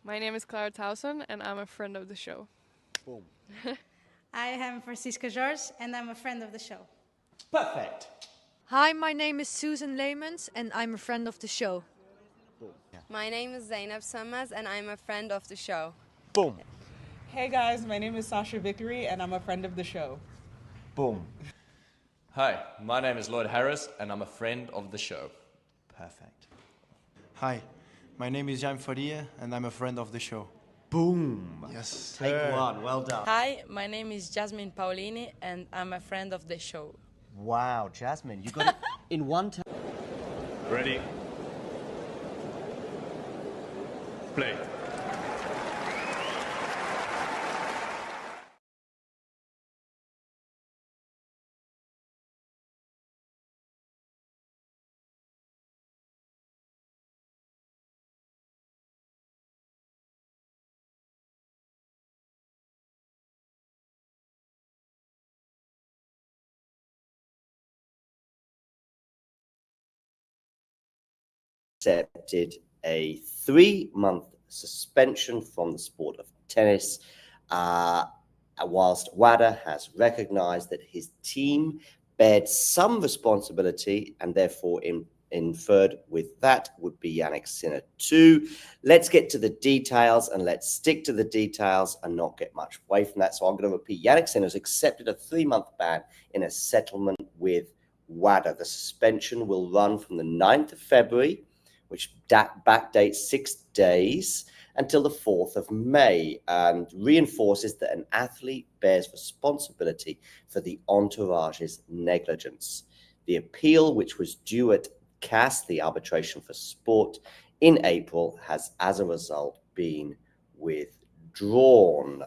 My name is Clara Towson, and I'm a friend of the show. Boom. I am Francisca George, and I'm a friend of the show. Perfect. Hi, my name is Susan Leemans and I'm a friend of the show. Boom. Yeah. My name is Zainab Sammaz and I'm a friend of the show. Boom. Hey guys, my name is Sasha Vickery and I'm a friend of the show. Boom. Hi, my name is Lloyd Harris and I'm a friend of the show. Perfect. Hi, my name is Jan Faria and I'm a friend of the show. Boom. Yes. Take one. Well done. Hi, my name is Jasmine Paulini and I'm a friend of the show. Wow, Jasmine, you got it in one time. Ready? Play. Accepted a 3-month suspension from the sport of tennis, whilst WADA has recognized that his team bared some responsibility and therefore inferred with that would be Jannik Sinner too. Let's get to the details and let's stick to the details and not get much away from that. So I'm going to repeat, Jannik Sinner has accepted a 3-month ban in a settlement with WADA. The suspension will run from the 9th of February, which backdates 6 days, until the 4th of May, and reinforces that an athlete bears responsibility for the entourage's negligence. The appeal, which was due at CAS, the Arbitration for Sport, in April, has as a result been withdrawn.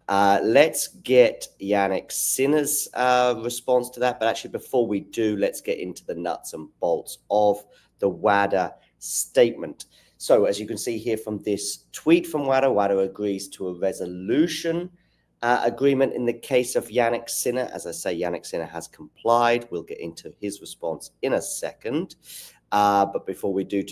Let's get Jannik Sinner's response to that. But actually, before we do, let's get into the nuts and bolts of the WADA statement. So as you can see here from this tweet from WADA, WADA agrees to a resolution agreement in the case of Jannik Sinner. As I say, Jannik Sinner has complied. We'll get into his response in a second. But before we do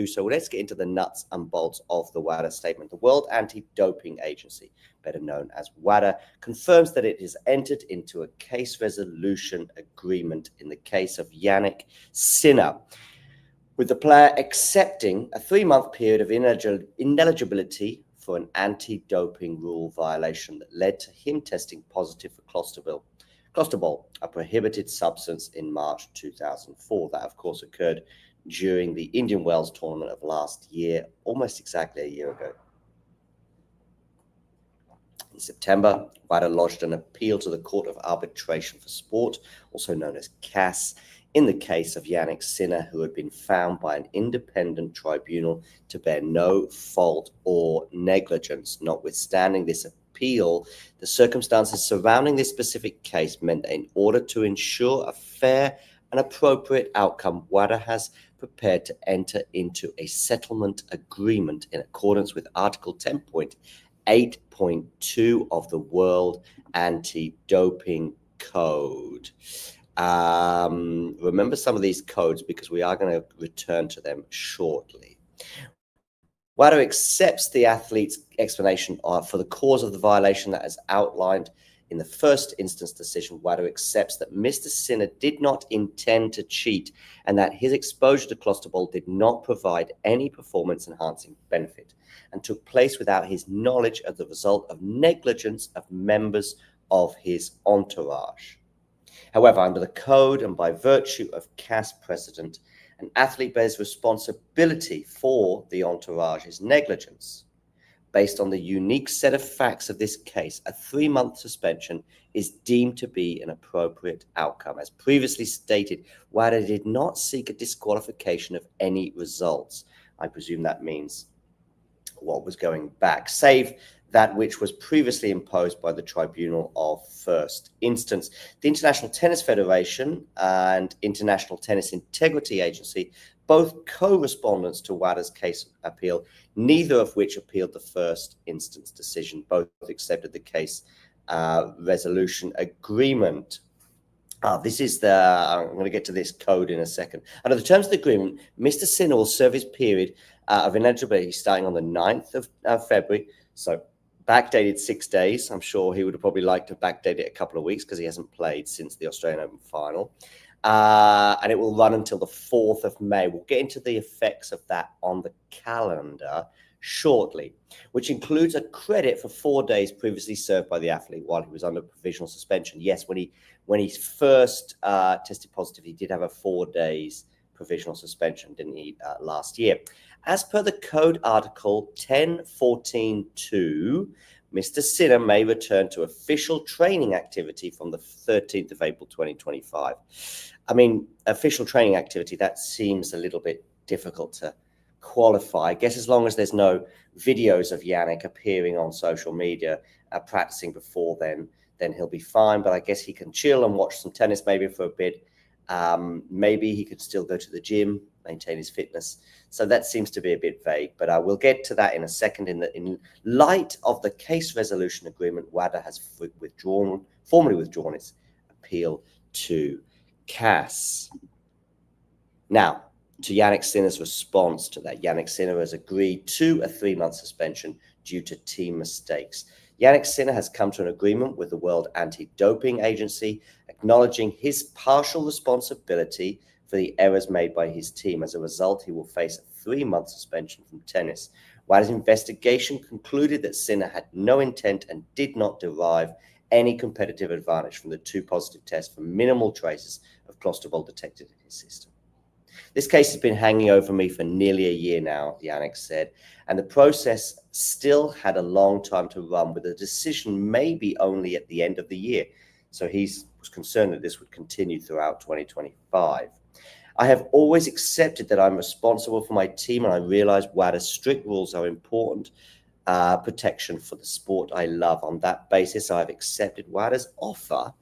so, let's get into the nuts and bolts of the WADA statement. The World Anti-Doping Agency, better known as WADA, confirms that it has entered into a case resolution agreement in the case of Jannik Sinner, with the player accepting a 3-month period of ineligibility for an anti-doping rule violation that led to him testing positive for clostebol, a prohibited substance, in March 2004. That, of course, occurred during the Indian Wells tournament of last year, almost exactly a year ago. In September, WADA lodged an appeal to the Court of Arbitration for Sport, also known as CAS, in the case of Jannik Sinner, who had been found by an independent tribunal to bear no fault or negligence. Notwithstanding this appeal, the circumstances surrounding this specific case meant that in order to ensure a fair and appropriate outcome, WADA has prepared to enter into a settlement agreement in accordance with Article 10.8.2 of the World Anti-Doping Code. Remember some of these codes because we are going to return to them shortly. WADA accepts the athlete's explanation for the cause of the violation that is outlined in the first instance decision. WADA accepts that Mr. Sinner did not intend to cheat and that his exposure to clostebol did not provide any performance-enhancing benefit and took place without his knowledge as the result of negligence of members of his entourage. However, under the code and by virtue of CAS precedent, an athlete bears responsibility for the entourage's negligence. Based on the unique set of facts of this case, a 3-month suspension is deemed to be an appropriate outcome. As previously stated, WADA did not seek a disqualification of any results. I presume that means what was going back, save that which was previously imposed by the Tribunal of First Instance. The International Tennis Federation and International Tennis Integrity Agency, both co-respondents to WADA's case appeal, neither of which appealed the first instance decision. Both accepted the case resolution agreement. This is the, I'm going to get to this code in a second. Under the terms of the agreement, Mr. Sinner will serve his period of ineligibility starting on the 9th of February. So backdated 6 days. I'm sure he would have probably liked to backdate it a couple of weeks because he hasn't played since the Australian Open final. And it will run until the 4th of May. We'll get into the effects of that on the calendar shortly, which includes a credit for 4 days previously served by the athlete while he was under provisional suspension. Yes, when he first tested positive, he did have a 4 days provisional suspension, didn't he, last year? As per the code article 10.14.2, Mr. Sinner may return to official training activity from the 13th of April 2025. I mean, official training activity, that seems a little bit difficult to qualify. I guess as long as there's no videos of Jannik appearing on social media practicing before then he'll be fine. But I guess he can chill and watch some tennis maybe for a bit. Maybe he could still go to the gym, maintain his fitness. So that seems to be a bit vague, but I will get to that in a second. In light of the case resolution agreement, WADA has formally withdrawn its appeal to CAS. Now, to Jannik Sinner's response to that, Jannik Sinner has agreed to a 3-month suspension due to team mistakes. Jannik Sinner has come to an agreement with the World Anti-Doping Agency, acknowledging his partial responsibility for the errors made by his team. As a result, he will face a 3-month suspension from tennis. WADA's investigation concluded that Sinner had no intent and did not derive any competitive advantage from the 2 positive tests for minimal traces of clostrobol detected in his system. This case has been hanging over me for nearly a year now, Jannik said, and the process still had a long time to run, with a decision maybe only at the end of the year. So he was concerned that this would continue throughout 2025. I have always accepted that I'm responsible for my team, and I realize WADA's strict rules are important protection for the sport I love. On that basis, I've accepted WADA's offer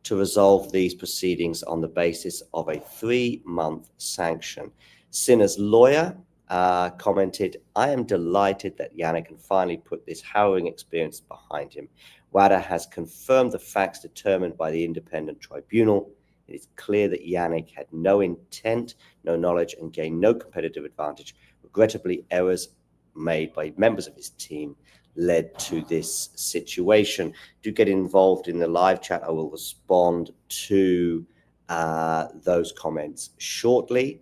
to resolve these proceedings on the basis of a 3-month sanction. Sinner's lawyer commented, I am delighted that Jannik can finally put this harrowing experience behind him. WADA has confirmed the facts determined by the independent tribunal. It is clear that Jannik had no intent, no knowledge, and gained no competitive advantage. Regrettably, errors made by members of his team led to this situation. Do get involved in the live chat. I will respond to those comments shortly.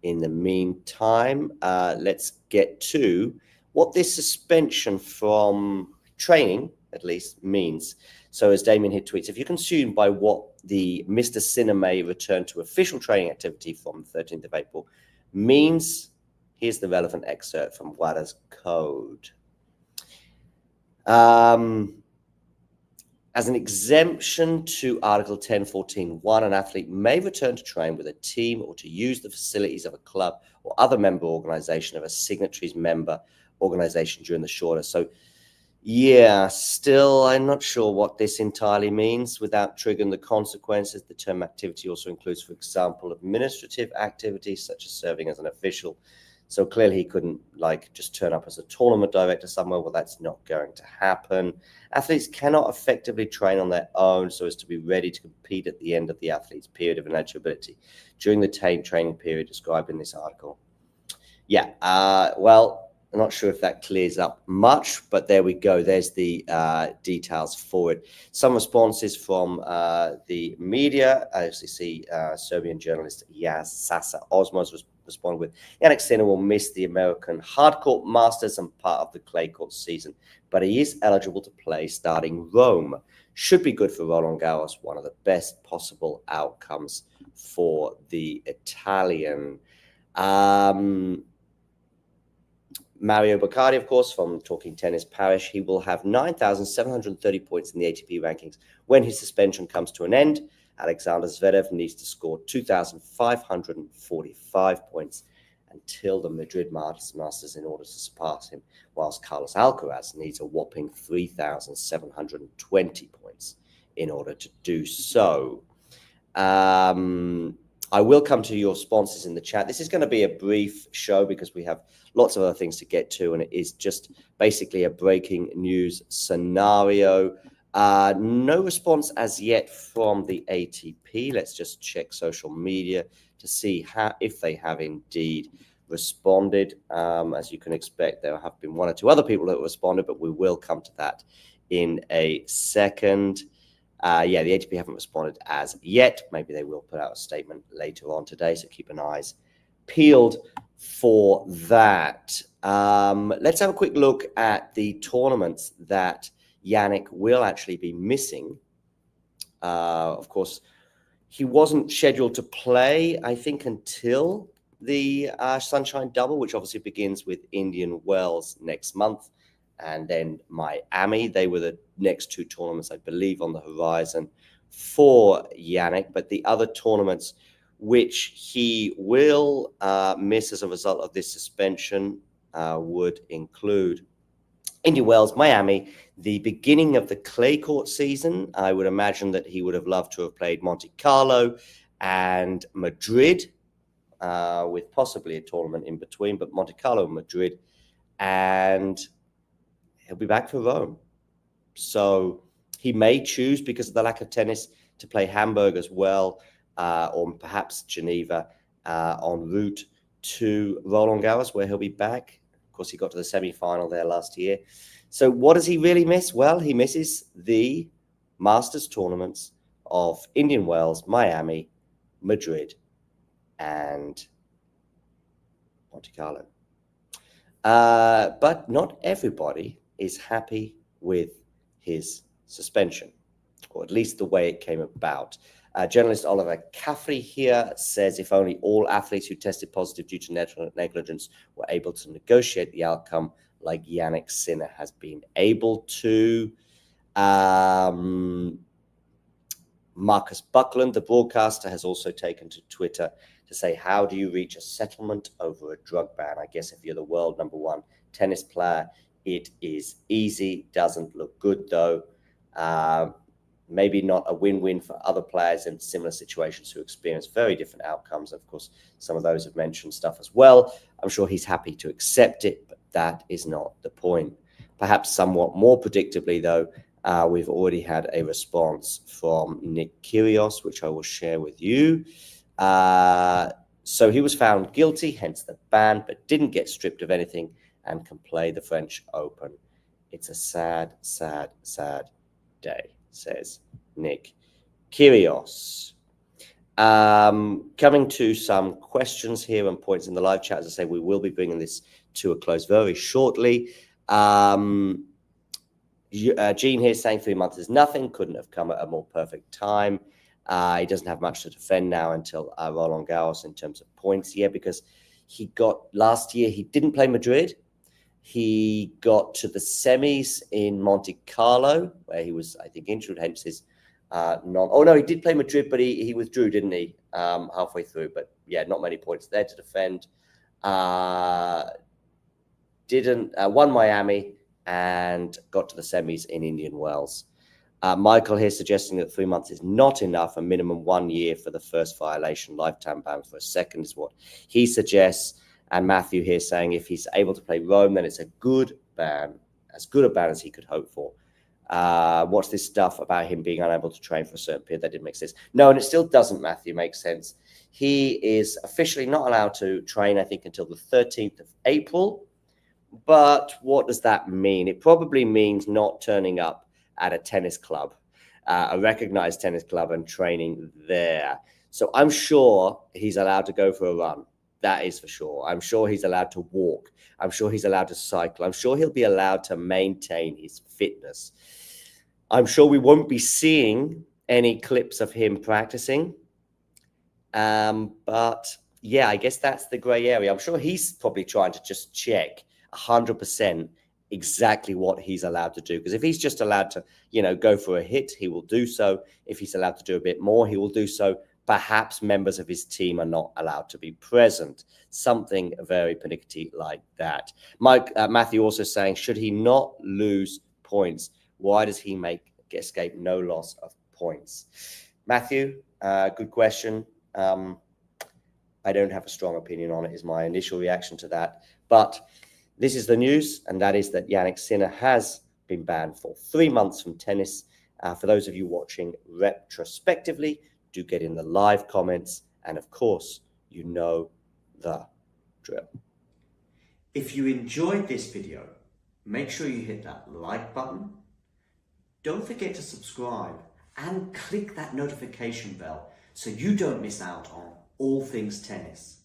In the meantime, let's get to what this suspension from training, at least, means. So as Damien here tweets, if you're consumed by what the Mr. Sinner may return to official training activity from the 13th of April means, here's the relevant excerpt from WADA's code. As an exemption to Article 10.14.1, an athlete may return to train with a team or to use the facilities of a club or other member organization of a signatory's member organization during the shorter. So, yeah, still, I'm not sure what this entirely means without triggering the consequences. The term activity also includes, for example, administrative activities such as serving as an official. So clearly he couldn't just turn up as a tournament director somewhere. Well, that's not going to happen. Athletes cannot effectively train on their own so as to be ready to compete at the end of the athlete's period of ineligibility during the training period described in this article. Yeah, well, I'm not sure if that clears up much, but there we go. There's the details for it. Some responses from the media. As you see, Serbian journalist Yaz Sasa Osmos responded with, Jannik Sinner will miss the American hardcourt masters and part of the clay court season, but he is eligible to play starting Rome. Should be good for Roland Garros, one of the best possible outcomes for the Italian. Mario Baccardi, of course, from Talking Tennis Paris, he will have 9,730 points in the ATP rankings when his suspension comes to an end. Alexander Zverev needs to score 2,545 points until the Madrid Masters in order to surpass him, whilst Carlos Alcaraz needs a whopping 3,720 points in order to do so. I will come to your sponsors in the chat. This is going to be a brief show because we have lots of other things to get to, and it is just basically a breaking news scenario. No response as yet from the ATP. Let's just check social media to see if they have indeed responded. As you can expect, there have been one or two other people that responded, but we will come to that in a second. Yeah, the ATP haven't responded as yet. Maybe they will put out a statement later on today, so keep an eyes peeled for that. Let's have a quick look at the tournaments that Jannik will actually be missing. Of course, he wasn't scheduled to play, I think, until the Sunshine Double, which obviously begins with Indian Wells next month, and then Miami. They were the next two tournaments, I believe, on the horizon for Jannik. But the other tournaments which he will miss as a result of this suspension would include Indian Wells, Miami, the beginning of the clay court season. I would imagine that he would have loved to have played Monte Carlo and Madrid, with possibly a tournament in between, but Monte Carlo and Madrid. And he'll be back for Rome. So he may choose, because of the lack of tennis, to play Hamburg as well, or perhaps Geneva, en route to Roland Garros, where he'll be back. Of course, he got to the semi-final there last year. So what does he really miss? Well, he misses the Masters tournaments of Indian Wells, Miami, Madrid, and Monte Carlo. But not everybody is happy with his suspension, or at least the way it came about. Journalist Oliver Caffrey here says if only all athletes who tested positive due to negligence were able to negotiate the outcome like Jannik Sinner has been able to. Marcus Buckland, the broadcaster, has also taken to Twitter to say, how do you reach a settlement over a drug ban? I guess if you're the world #1 tennis player, it is easy. Doesn't look good, though. Maybe not a win-win for other players in similar situations who experience very different outcomes. Of course, some of those have mentioned stuff as well. I'm sure he's happy to accept it, but that is not the point. Perhaps somewhat more predictably, though, we've already had a response from Nick Kyrgios, which I will share with you. So he was found guilty, hence the ban, but didn't get stripped of anything and can play the French Open. It's a sad, sad, sad day, says Nick Kyrgios. Coming to some questions here and points in the live chat. As I say, we will be bringing this to a close very shortly. Gene here saying 3 months is nothing, couldn't have come at a more perfect time. He doesn't have much to defend now until Roland Garros in terms of points. Yeah, because he got last year, he didn't play Madrid. He got to the semis in Monte Carlo, where he was, I think, injured, hence his he did play Madrid, but he withdrew, didn't he, halfway through. But yeah, not many points there to defend. Won Miami and got to the semis in Indian Wells. Michael here suggesting that 3 months is not enough, a minimum 1 year for the first violation, lifetime ban for a second is what he suggests. And Matthew here saying if he's able to play Rome, then it's a good ban, as good a ban as he could hope for. What's this stuff about him being unable to train for a certain period? That didn't make sense. No, and it still doesn't, Matthew, make sense. He is officially not allowed to train, I think, until the 13th of April. But what does that mean? It probably means not turning up at a tennis club, a recognized tennis club, and training there. So I'm sure he's allowed to go for a run. That is for sure. I'm sure he's allowed to walk. I'm sure he's allowed to cycle. I'm sure he'll be allowed to maintain his fitness. I'm sure we won't be seeing any clips of him practicing. But yeah, I guess that's the gray area. I'm sure he's probably trying to just check 100% exactly what he's allowed to do. Because if he's just allowed to, go for a hit, he will do so. If he's allowed to do a bit more, he will do so. Perhaps members of his team are not allowed to be present. Something very pernickety like that. Matthew also saying, should he not lose points? Why does he escape no loss of points? Matthew, good question. I don't have a strong opinion on it, is my initial reaction to that. But this is the news, and that is that Jannik Sinner has been banned for 3 months from tennis For those of you watching retrospectively, do get in the live comments. And of course, you know the drill. If you enjoyed this video, make sure you hit that like button. Don't forget to subscribe and click that notification bell so you don't miss out on all things tennis.